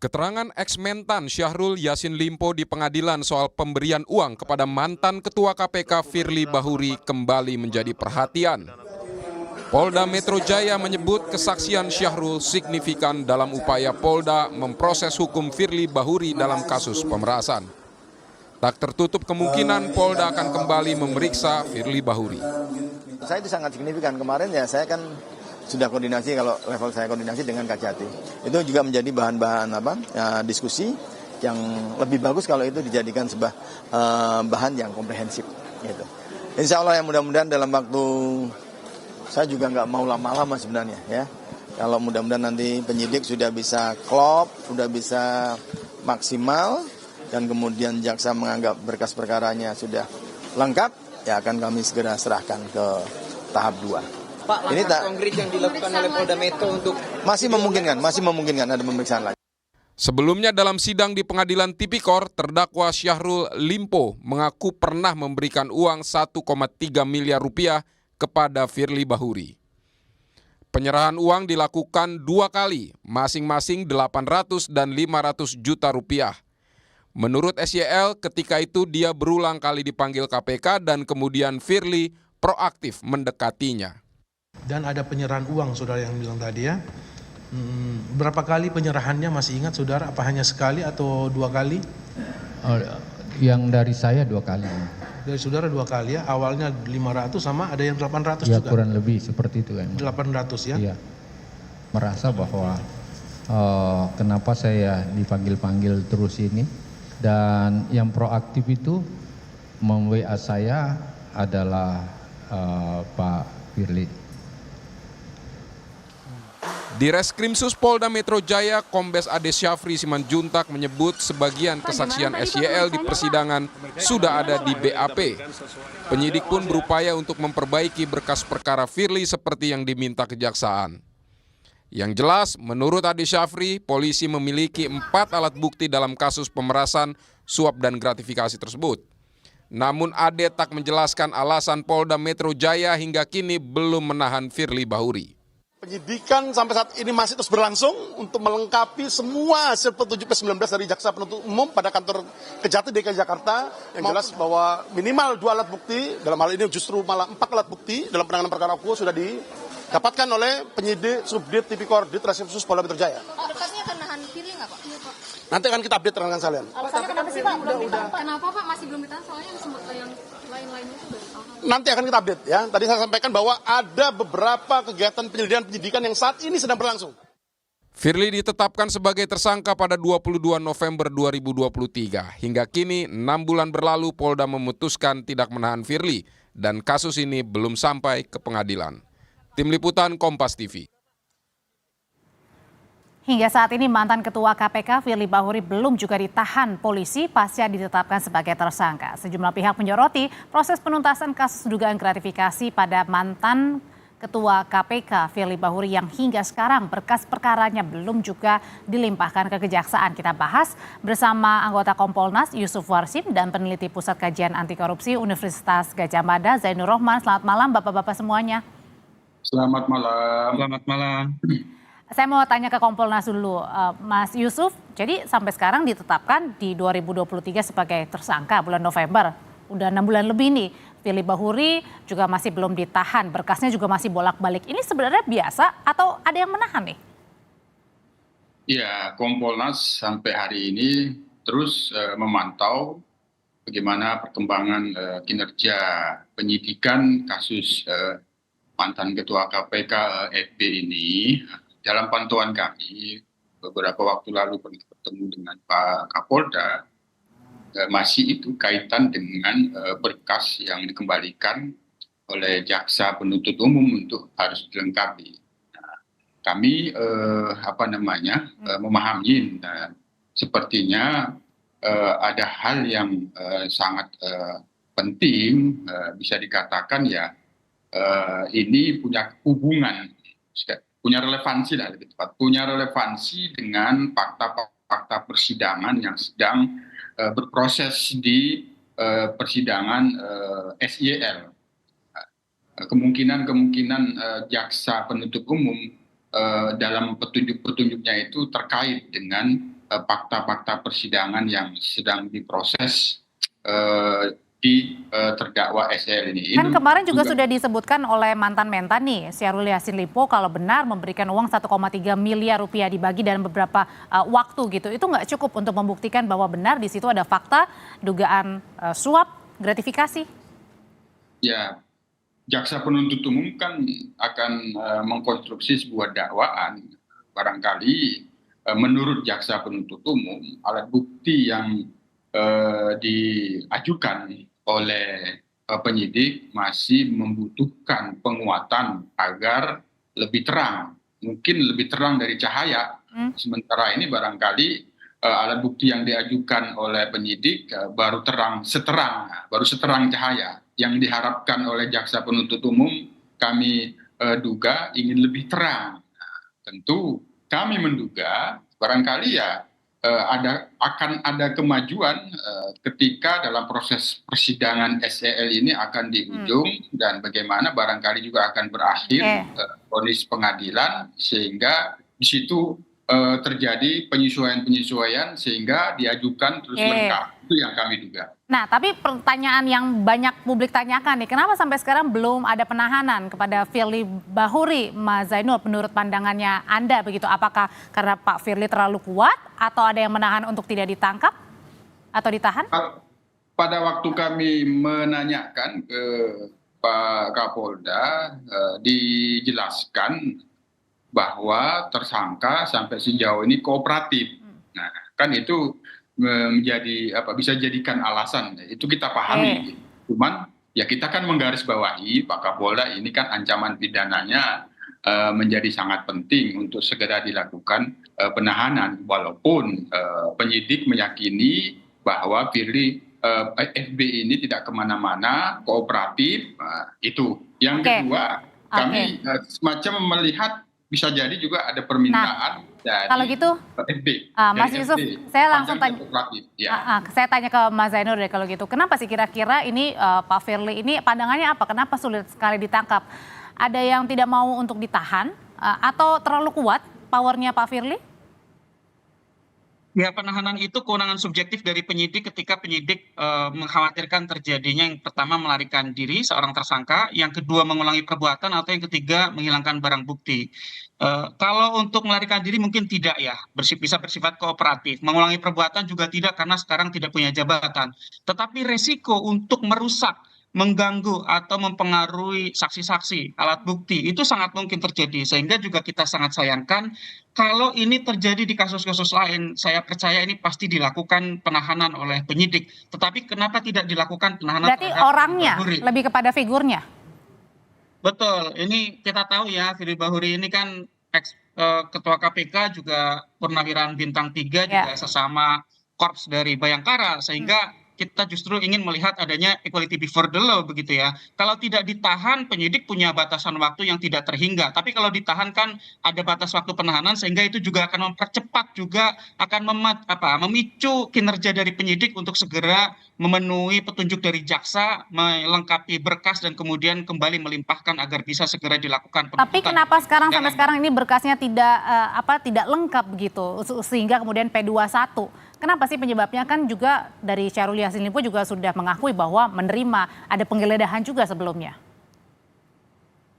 Keterangan eks-mentan Syahrul Yassin Limpo di pengadilan soal pemberian uang kepada mantan Ketua KPK Firly Bahuri kembali menjadi perhatian. Polda Metro Jaya menyebut kesaksian Syahrul signifikan dalam upaya Polda memproses hukum Firly Bahuri dalam kasus pemerasan. Tak tertutup kemungkinan Polda akan kembali memeriksa Firly Bahuri. Saya itu sangat signifikan. Kemarin ya saya kan sudah koordinasi, kalau level saya koordinasi dengan Kajati. Itu juga menjadi bahan-bahan diskusi yang lebih bagus kalau itu dijadikan sebuah bahan yang komprehensif. Gitu. Insya Allah yang mudah-mudahan dalam waktu, saya juga nggak mau lama-lama sebenarnya ya. Kalau mudah-mudahan nanti penyidik sudah bisa klop, sudah bisa maksimal, dan kemudian jaksa menganggap berkas perkaranya sudah lengkap, ya akan kami segera serahkan ke tahap 2. Pak, langkah konkret yang dilakukan oleh Polda Metro untuk masih memungkinkan ada pemeriksaan lagi. Sebelumnya dalam sidang di Pengadilan Tipikor, terdakwa Syahrul Limpo mengaku pernah memberikan uang 1,3 miliar rupiah kepada Firly Bahuri. Penyerahan uang dilakukan 2 kali, masing-masing 800 dan 500 juta rupiah. Menurut SYL, ketika itu dia berulang kali dipanggil KPK dan kemudian Firly proaktif mendekatinya. Dan ada penyerahan uang, saudara yang bilang tadi ya. Berapa kali penyerahannya masih ingat saudara? Apa hanya sekali atau 2 kali? Yang dari saya 2 kali. Dari saudara 2 kali ya. Awalnya 500 sama ada yang 800 ya, juga. Kurang lebih seperti itu. 800 ya. Iya. Merasa bahwa kenapa saya dipanggil-panggil terus ini. Dan yang proaktif itu mem-WA saya adalah Pak Firly. Di Reskrimsus Polda Metro Jaya, Kombes Ade Syafri Simanjuntak menyebut sebagian kesaksian SYL di persidangan sudah ada di BAP. Penyidik pun berupaya untuk memperbaiki berkas perkara Firly seperti yang diminta kejaksaan. Yang jelas, menurut Ade Syafri, polisi memiliki 4 alat bukti dalam kasus pemerasan, suap dan gratifikasi tersebut. Namun Ade tak menjelaskan alasan Polda Metro Jaya hingga kini belum menahan Firly Bahuri. Penyidikan sampai saat ini masih terus berlangsung untuk melengkapi semua hasil petunjuk P19 dari Jaksa Penuntut Umum pada kantor Kejati DKI Jakarta. Yang jelas bahwa minimal 2 alat bukti, dalam hal ini justru malah 4 alat bukti dalam penanganan perkara hukum sudah didapatkan oleh penyidik Subdit Tipikor di Reskrimsus Polda Metro Jaya. Dekatnya akan nahan Firly nggak Pak? Nanti akan kita update rekan kalian. Alasannya kenapa sih Pak? Kenapa Pak masih belum ditahan? Soalnya yang lain-lainnya itu udah ditahan. Nanti akan kita update ya. Tadi saya sampaikan bahwa ada beberapa kegiatan penyidikan yang saat ini sedang berlangsung. Firly ditetapkan sebagai tersangka pada 22 November 2023. Hingga kini 6 bulan berlalu Polda memutuskan tidak menahan Firly dan kasus ini belum sampai ke pengadilan. Tim Liputan Kompas TV. Hingga saat ini mantan Ketua KPK Firly Bahuri belum juga ditahan polisi pasca ditetapkan sebagai tersangka. Sejumlah pihak menyoroti proses penuntasan kasus dugaan gratifikasi pada mantan Ketua KPK Firly Bahuri yang hingga sekarang berkas perkaranya belum juga dilimpahkan ke kejaksaan. Kita bahas bersama anggota Kompolnas Yusuf Warsim dan peneliti Pusat Kajian Anti Korupsi Universitas Gadjah Mada Zainur Rohman. Selamat malam Bapak-bapak semuanya. Selamat malam. Selamat malam. Saya mau tanya ke Kompolnas dulu, Mas Yusuf. Jadi sampai sekarang ditetapkan di 2023 sebagai tersangka bulan November. Udah 6 bulan lebih nih. Firly Bahuri juga masih belum ditahan, berkasnya juga masih bolak-balik. Ini sebenarnya biasa atau ada yang menahan nih? Ya, Kompolnas sampai hari ini terus memantau bagaimana perkembangan kinerja penyidikan kasus mantan Ketua KPK FB ini. Dalam pantauan kami, beberapa waktu lalu pernah bertemu dengan Pak Kapolda, masih itu kaitan dengan berkas yang dikembalikan oleh Jaksa Penuntut Umum untuk harus dilengkapi. Nah, kami memahami sepertinya ada hal yang sangat penting, bisa dikatakan ya ini punya hubungan, punya relevansi lah lebih tepat, punya relevansi dengan fakta-fakta persidangan yang sedang berproses di persidangan SYL. Kemungkinan jaksa penuntut umum dalam petunjuk-petunjuknya itu terkait dengan fakta-fakta persidangan yang sedang diproses di terdakwa SEL ini. Kan kemarin juga sudah disebutkan oleh mantan mentan nih, Syahrul Yassin Limpo, kalau benar memberikan uang 1,3 miliar rupiah dibagi dalam beberapa waktu gitu. Itu nggak cukup untuk membuktikan bahwa benar di situ ada fakta dugaan suap gratifikasi? Ya, jaksa penuntut umum kan akan mengkonstruksi sebuah dakwaan. Barangkali menurut jaksa penuntut umum, alat bukti yang diajukan oleh penyidik masih membutuhkan penguatan agar lebih terang, mungkin lebih terang dari cahaya. Sementara ini barangkali alat bukti yang diajukan oleh penyidik baru seterang cahaya. Yang diharapkan oleh jaksa penuntut umum kami duga ingin lebih terang. Tentu kami menduga barangkali ya akan ada kemajuan ketika dalam proses persidangan SEL ini akan di ujung dan bagaimana barangkali juga akan berakhir vonis pengadilan sehingga di situ terjadi penyesuaian sehingga diajukan terus lengkap. Itu yang kami duga. Nah, tapi pertanyaan yang banyak publik tanyakan nih, kenapa sampai sekarang belum ada penahanan kepada Firly Bahuri, Mas Zainul, menurut pandangannya Anda begitu? Apakah karena Pak Firly terlalu kuat atau ada yang menahan untuk tidak ditangkap atau ditahan? Pada waktu kami menanyakan ke Pak Kapolda, dijelaskan bahwa tersangka sampai sejauh ini kooperatif. Nah, kan itu menjadi bisa jadikan alasan, itu kita pahami. Cuman ya kita kan menggarisbawahi Pak Kapolda ini kan ancaman pidananya menjadi sangat penting untuk segera dilakukan penahanan, walaupun penyidik meyakini bahwa Firly FB ini tidak kemana-mana, kooperatif. Itu yang kedua, kami semacam melihat bisa jadi juga ada permintaan dari kalau gitu, FB. Mas Yusuf, saya langsung tanya. Saya tanya ke Mas Zainul deh kalau gitu. Kenapa sih kira-kira ini Pak Firly ini pandangannya apa? Kenapa sulit sekali ditangkap? Ada yang tidak mau untuk ditahan atau terlalu kuat powernya Pak Firly? Ya, penahanan itu kewenangan subjektif dari penyidik ketika penyidik mengkhawatirkan terjadinya yang pertama melarikan diri seorang tersangka, yang kedua mengulangi perbuatan, atau yang ketiga menghilangkan barang bukti. Kalau untuk melarikan diri mungkin tidak ya, bisa bersifat kooperatif. Mengulangi perbuatan juga tidak karena sekarang tidak punya jabatan. Tetapi resiko untuk merusak, mengganggu atau mempengaruhi saksi-saksi, alat bukti itu sangat mungkin terjadi, sehingga juga kita sangat sayangkan kalau ini terjadi di kasus-kasus lain. Saya percaya ini pasti dilakukan penahanan oleh penyidik, tetapi kenapa tidak dilakukan penahanan? Berarti orangnya lebih kepada figurnya. Betul, ini kita tahu ya, Firly Bahuri ini kan ketua KPK, juga purnawirawan bintang 3, juga sesama korps dari Bayangkara, sehingga kita justru ingin melihat adanya equality before the law begitu ya. Kalau tidak ditahan, penyidik punya batasan waktu yang tidak terhingga. Tapi kalau ditahan kan ada batas waktu penahanan, sehingga itu juga akan mempercepat, juga akan memicu kinerja dari penyidik untuk segera memenuhi petunjuk dari jaksa, melengkapi berkas dan kemudian kembali melimpahkan agar bisa segera dilakukan penuntutan. Tapi kenapa sampai sekarang ini berkasnya tidak lengkap begitu sehingga kemudian P21? Kenapa sih penyebabnya? Kan juga dari Syahrul Yassin Limpo juga sudah mengakui bahwa menerima ada penggeledahan juga sebelumnya.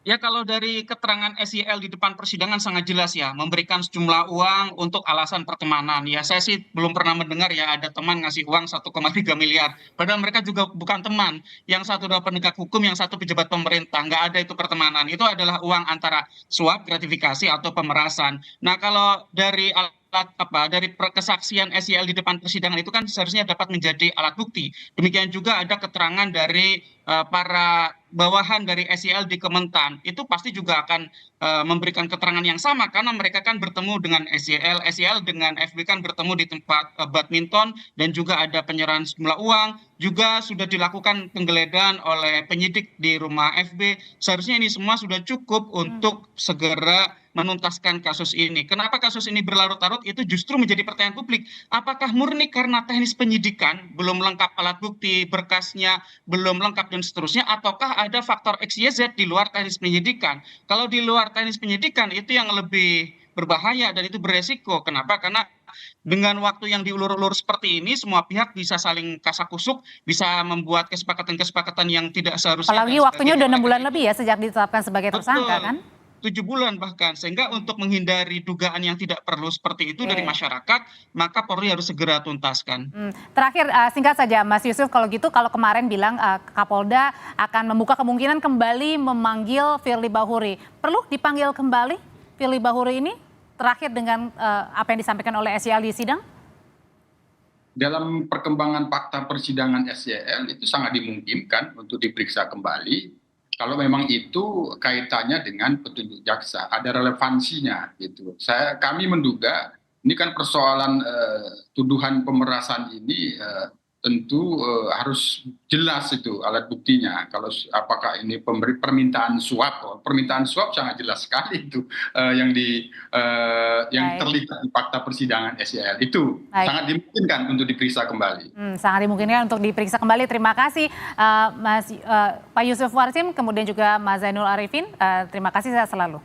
Ya, kalau dari keterangan SEL di depan persidangan sangat jelas ya, memberikan sejumlah uang untuk alasan pertemanan. Ya, saya sih belum pernah mendengar ya ada teman ngasih uang 1,3 miliar. Padahal mereka juga bukan teman. Yang satu adalah penegak hukum, yang satu pejabat pemerintah. Nggak ada itu pertemanan. Itu adalah uang antara suap, gratifikasi, atau pemerasan. Nah, kalau dari dari kesaksian SEL di depan persidangan itu kan seharusnya dapat menjadi alat bukti. Demikian juga ada keterangan dari para bawahan dari SEL di Kementan, itu pasti juga akan memberikan keterangan yang sama karena mereka kan bertemu dengan SEL dengan FB kan bertemu di tempat badminton, dan juga ada penyerahan sejumlah uang, juga sudah dilakukan penggeledahan oleh penyidik di rumah FB. Seharusnya ini semua sudah cukup untuk segera menuntaskan kasus ini. Kenapa kasus ini berlarut-larut? Itu justru menjadi pertanyaan publik. Apakah murni karena teknis penyidikan, belum lengkap alat bukti, berkasnya belum lengkap dan seterusnya, ataukah ada faktor XYZ di luar teknis penyidikan? Kalau di luar teknis penyidikan itu yang lebih berbahaya dan itu beresiko. Kenapa? Karena dengan waktu yang diulur-ulur seperti ini, semua pihak bisa saling kasakusuk, bisa membuat kesepakatan-kesepakatan yang tidak seharusnya. Apalagi waktunya udah 6 bulan lebih ya sejak ditetapkan sebagai tersangka kan? 7 bulan bahkan, sehingga untuk menghindari dugaan yang tidak perlu seperti itu dari masyarakat, maka Polri harus segera tuntaskan. Terakhir singkat saja Mas Yusuf, kalau gitu kalau kemarin bilang Kapolda akan membuka kemungkinan kembali memanggil Firly Bahuri, perlu dipanggil kembali Firly Bahuri ini terakhir dengan apa yang disampaikan oleh SYL di sidang? Dalam perkembangan fakta persidangan SYL itu sangat dimungkinkan untuk diperiksa kembali. Kalau memang itu kaitannya dengan petunjuk jaksa, ada relevansinya gitu. Kami menduga ini kan persoalan tuduhan pemerasan ini tentu harus jelas itu alat buktinya. Kalau apakah ini permintaan suap sangat jelas sekali itu yang terlihat di fakta persidangan SYL itu sangat dimungkinkan untuk diperiksa kembali. Sangat dimungkinkan untuk diperiksa kembali. Terima kasih Pak Yusuf Warsim, kemudian juga Mas Zainul Arifin. Terima kasih, sehat selalu.